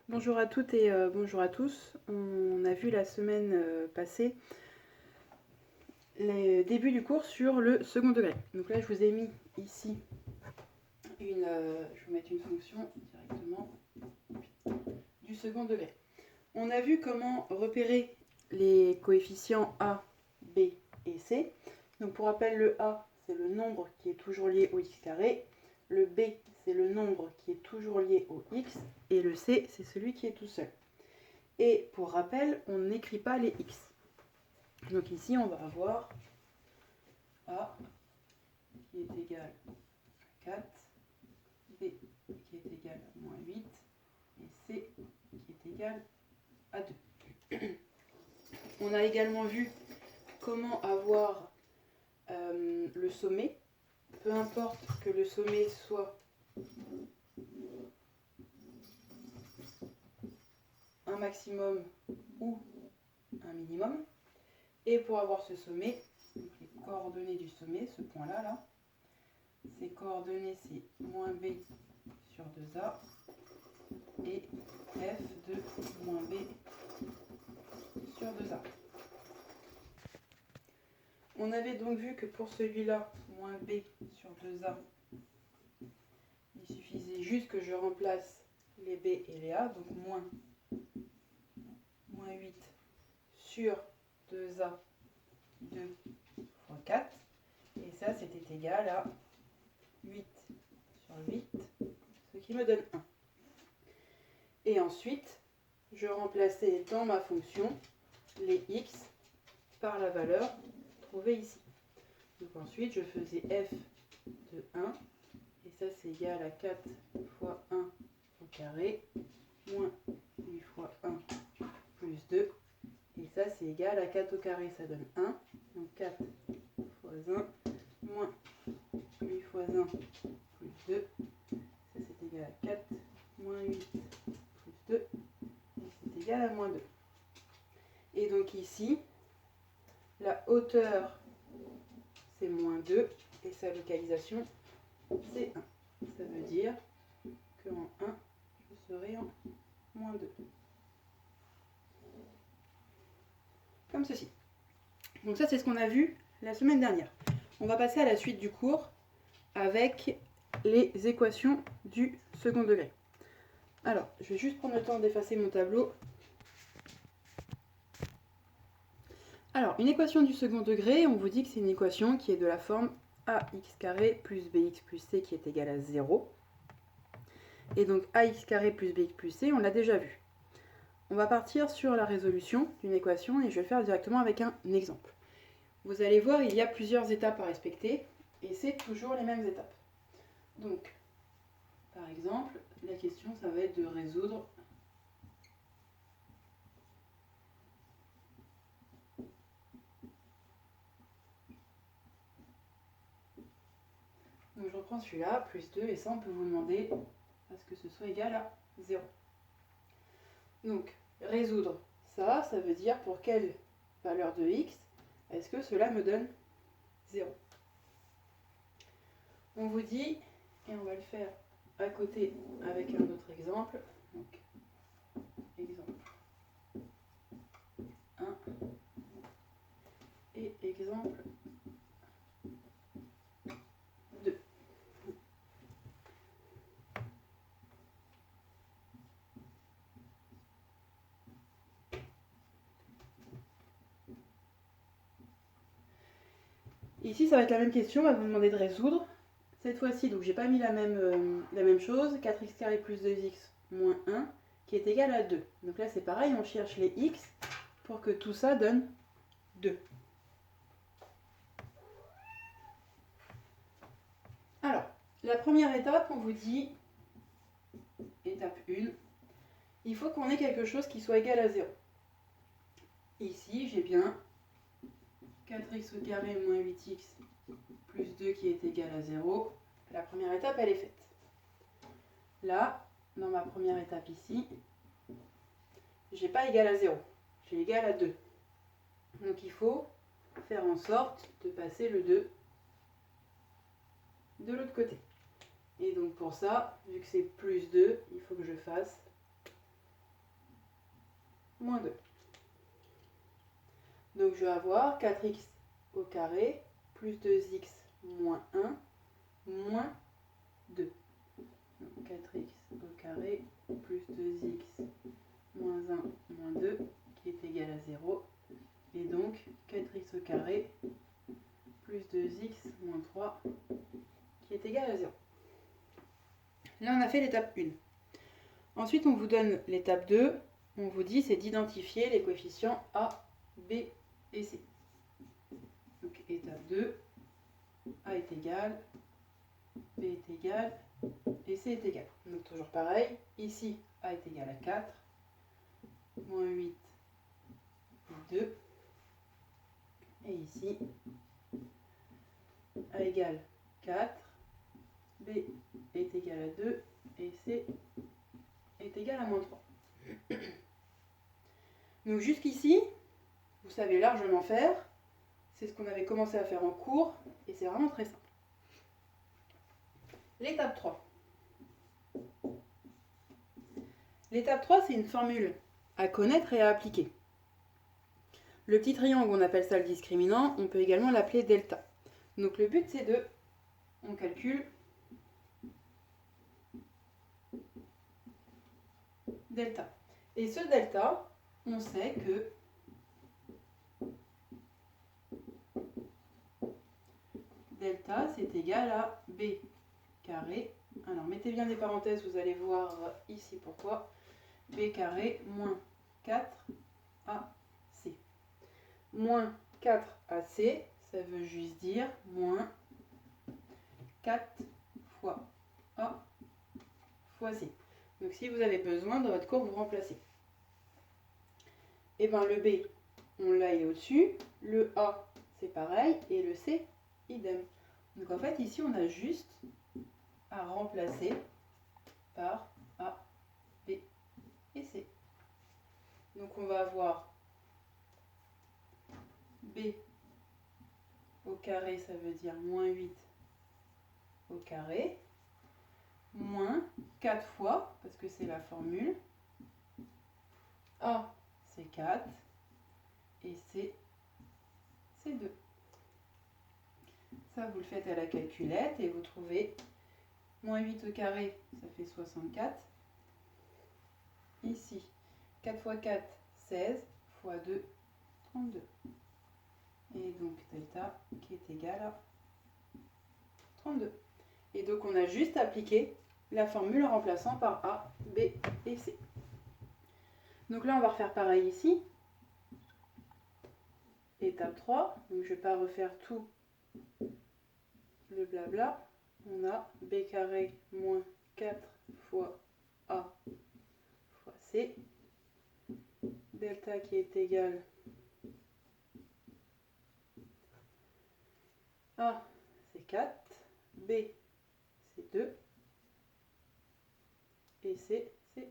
Bonjour à toutes et bonjour à tous. On a vu la semaine passée les débuts du cours sur le second degré. Donc là, je vous ai mis ici je vais vous mettre une fonction directement du second degré. On a vu comment repérer les coefficients A, B et C. Donc pour rappel, le A, c'est le nombre qui est toujours lié au x carré. Le B, c'est le nombre qui est toujours lié au x. Et le C, c'est celui qui est tout seul. Et pour rappel, on n'écrit pas les x. Donc ici, on va avoir A qui est égal à 4, B qui est égal à moins 8, et C qui est égal à 2. On a également vu comment avoir le sommet. Peu importe que le sommet soit un maximum ou un minimum. Et pour avoir ce sommet, donc les coordonnées du sommet, ce point-là, là, ces coordonnées, c'est moins b sur 2a et f de moins b sur 2a. On avait donc vu que pour celui-là, moins b sur 2a, il suffisait juste que je remplace les b et les a, donc moins 8 sur 2a 2 fois 4, et ça c'était égal à 8 sur 8, ce qui me donne 1. Et ensuite, je remplaçais dans ma fonction les x par la valeur trouvée ici. Donc ensuite, je faisais f de 1, et ça c'est égal à 4 fois 1 au carré, moins 8 fois 1 plus 2, et ça c'est égal à 4 au carré, ça donne 1, donc 4 fois 1, moins 8 fois 1 plus 2, ça c'est égal à 4, moins 8 plus 2, et c'est égal à moins 2. Et donc ici, la hauteur c'est moins 2, et sa localisation c'est 1. Ça veut dire qu'en 1, je serai en moins 2. Comme ceci. Donc ça, c'est ce qu'on a vu la semaine dernière. On va passer à la suite du cours avec les équations du second degré. Alors, je vais juste prendre le temps d'effacer mon tableau. Alors, une équation du second degré, on vous dit que c'est une équation qui est de la forme ax carré plus bx plus c qui est égal à 0. Et donc ax carré plus bx plus c, on l'a déjà vu. On va partir sur la résolution d'une équation et je vais le faire directement avec un exemple. Vous allez voir, il y a plusieurs étapes à respecter et c'est toujours les mêmes étapes. Donc, par exemple, la question, ça va être de résoudre donc je reprends celui-là, plus 2, et ça on peut vous demander à ce que ce soit égal à 0. Donc, résoudre ça, ça veut dire pour quelle valeur de x est-ce que cela me donne 0. On vous dit, et on va le faire à côté avec un autre exemple, donc exemple 1 et exemple 2. Ici, ça va être la même question, on va vous demander de résoudre. Cette fois-ci, donc j'ai pas mis la même chose, 4x carré plus 2x moins 1, qui est égal à 2. Donc là, c'est pareil, on cherche les x pour que tout ça donne 2. Alors, la première étape, on vous dit, étape 1, il faut qu'on ait quelque chose qui soit égal à 0. Ici, j'ai bien 4x au carré moins 8x plus 2 qui est égal à 0. La première étape, elle est faite. Là, dans ma première étape ici, j'ai pas égal à 0, j'ai égal à 2. Donc il faut faire en sorte de passer le 2 de l'autre côté. Et donc pour ça, vu que c'est plus 2, il faut que je fasse moins 2. Donc je vais avoir 4x au carré plus 2x moins 1 moins 2. Donc 4x au carré plus 2x moins 1 moins 2 qui est égal à 0. Et donc 4x au carré plus 2x moins 3 qui est égal à 0. Là on a fait l'étape 1. Ensuite on vous donne l'étape 2. On vous dit c'est d'identifier les coefficients A, B et C. Donc étape 2, A est égal, B est égal et C est égal. Donc toujours pareil, ici A est égal à 4, moins 8 et 2. Et ici A égale 4, B est égal à 2 et C est égal à moins 3. Donc jusqu'ici, vous savez largement faire. C'est ce qu'on avait commencé à faire en cours et c'est vraiment très simple. L'étape 3. L'étape 3, c'est une formule à connaître et à appliquer. Le petit triangle, on appelle ça le discriminant. On peut également l'appeler delta. Donc le but, c'est de... On calcule delta. Et ce delta, on sait que delta, c'est égal à b carré. Alors, mettez bien des parenthèses, vous allez voir ici pourquoi. B carré moins 4ac. Moins 4ac, ça veut juste dire moins 4 fois a fois c. Donc, si vous avez besoin, dans votre cours, vous remplacez. Et bien, le b, on l'a, il est au-dessus. Le a, c'est pareil. Et le c, idem. Donc, en fait, ici, on a juste à remplacer par A, B et C. Donc on va avoir B au carré, ça veut dire moins 8 au carré, moins 4 fois, parce que c'est la formule, A c'est 4 et C c'est 2. Ça vous le faites à la calculette et vous trouvez moins 8 au carré, ça fait 64. Ici, 4 fois 4, 16, fois 2, 32. Et donc delta qui est égal à 32. Et donc on a juste appliqué la formule en remplaçant par A, B et C. Donc là on va refaire pareil ici. Étape 3, donc je ne vais pas refaire tout le blabla. On a B carré moins 4 fois A fois C. Delta qui est égal A, c'est 4, B, c'est 2, et C, c'est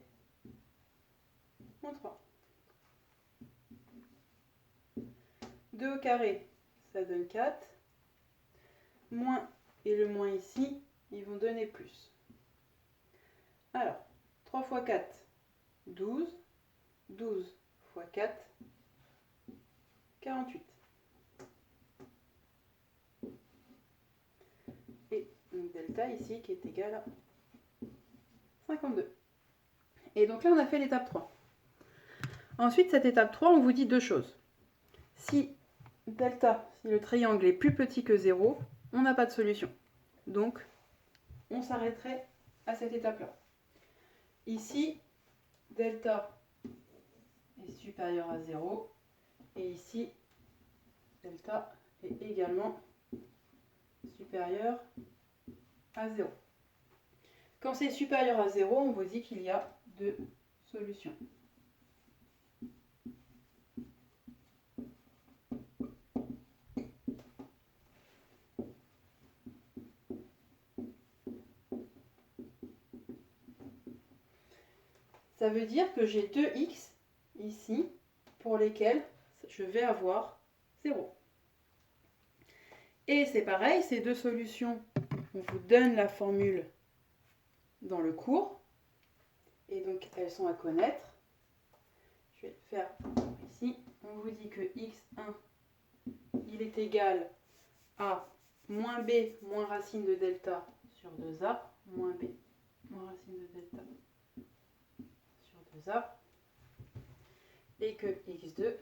moins 3. 2 au carré, ça donne 4. Moins et le moins ici, ils vont donner plus. Alors, 3 fois 4, 12. 12 fois 4, 48. Et donc delta ici qui est égal à 52. Et donc là on a fait l'étape 3. Ensuite cette étape 3 on vous dit deux choses. Si delta, si le triangle est plus petit que 0, on n'a pas de solution. Donc on s'arrêterait à cette étape là. Ici delta est supérieur à 0 et ici delta est également supérieur à 0. Quand c'est supérieur à 0, on vous dit qu'il y a deux solutions. Ça veut dire que j'ai deux x ici pour lesquels je vais avoir 0. Et c'est pareil, ces deux solutions, on vous donne la formule dans le cours. Et donc elles sont à connaître. je vais le faire ici. On vous dit que x1, il est égal à moins b moins racine de delta sur 2a, moins b moins racine de delta sur 2a, et que x2,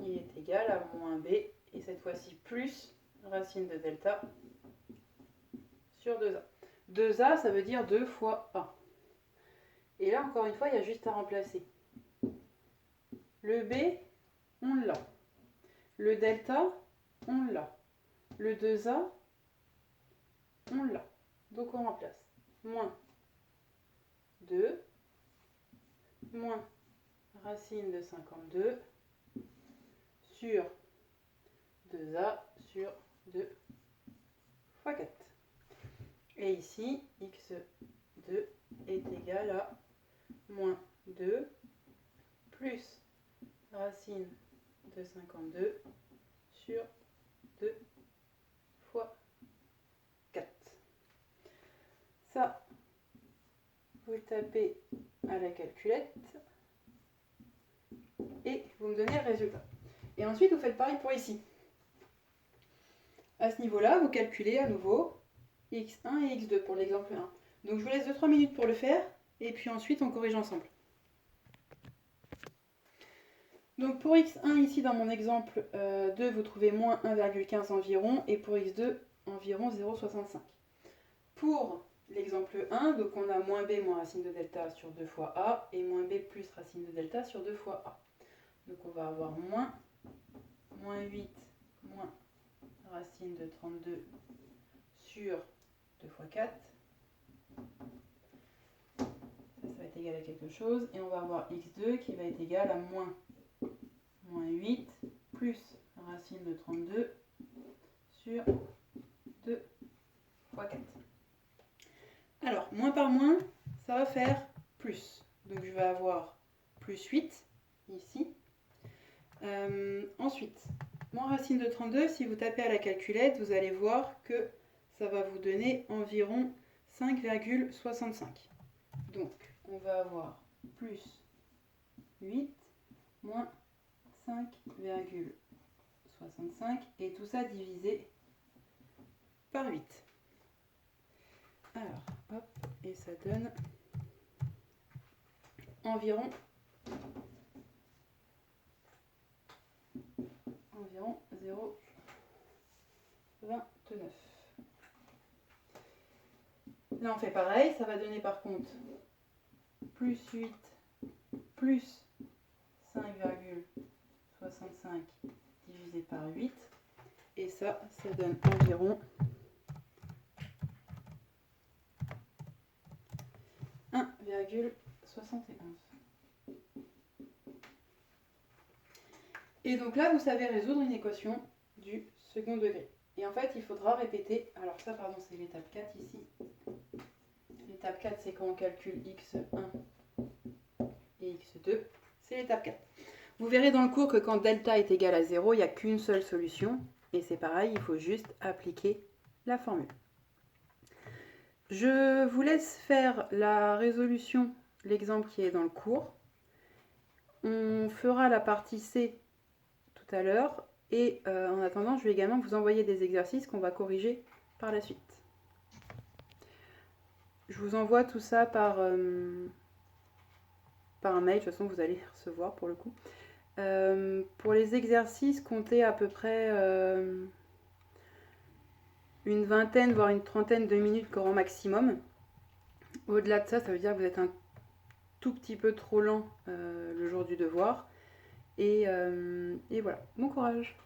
il est égal à moins b, et cette fois-ci plus racine de delta sur 2a. 2a, ça veut dire 2 fois a. Et là, encore une fois, il y a juste à remplacer. Le b, on l'a. Le delta, on l'a. Le 2a, on l'a. Donc on remplace. Moins 2, moins racine de 52 sur 2a sur 2 fois 4. Et ici, x2 est égal à moins 2 plus racine de 52 sur 2 fois 4. Ça, vous le tapez à la calculette et vous me donnez le résultat. Et ensuite, vous faites pareil pour ici. À ce niveau-là, vous calculez à nouveau x1 et x2 pour l'exemple 1. Donc je vous laisse 2-3 minutes pour le faire et puis ensuite on corrige ensemble. Donc pour x1 ici dans mon exemple 2, vous trouvez moins 1,15 environ et pour x2 environ 0,65. Pour l'exemple 1, donc on a moins b moins racine de delta sur 2 fois a et moins b plus racine de delta sur 2 fois a. Donc on va avoir moins 8 moins racine de 32 sur 2 fois 4. Ça va être égal à quelque chose. Et on va avoir x2 qui va être égal à moins 8 plus racine de 32 sur 2 fois 4. Alors, moins par moins, ça va faire plus. Donc je vais avoir plus 8 ici. Ensuite, moins racine de 32, si vous tapez à la calculette, vous allez voir que ça va vous donner environ 5,65. Donc, on va avoir plus 8 moins 5,65 et tout ça divisé par 8. Alors, hop, et ça donne environ 0,29. Là on fait pareil, ça va donner par contre plus 8 plus 5,65 divisé par 8 et ça donne environ 1,71. Et donc là, vous savez résoudre une équation du second degré. Et en fait, il faudra répéter. Alors ça, pardon, c'est l'étape 4 ici. L'étape 4, c'est quand on calcule x1 et x2. C'est l'étape 4. Vous verrez dans le cours que quand delta est égal à 0, il n'y a qu'une seule solution. Et c'est pareil, il faut juste appliquer la formule. Je vous laisse faire la résolution, l'exemple qui est dans le cours. On fera la partie C tout à l'heure. Et en attendant, je vais également vous envoyer des exercices qu'on va corriger par la suite. Je vous envoie tout ça par un mail, de toute façon vous allez recevoir pour le coup. Pour les exercices, comptez à peu près une vingtaine, voire une trentaine de minutes grand maximum. Au-delà de ça, ça veut dire que vous êtes un tout petit peu trop lent le jour du devoir. Et voilà, bon courage!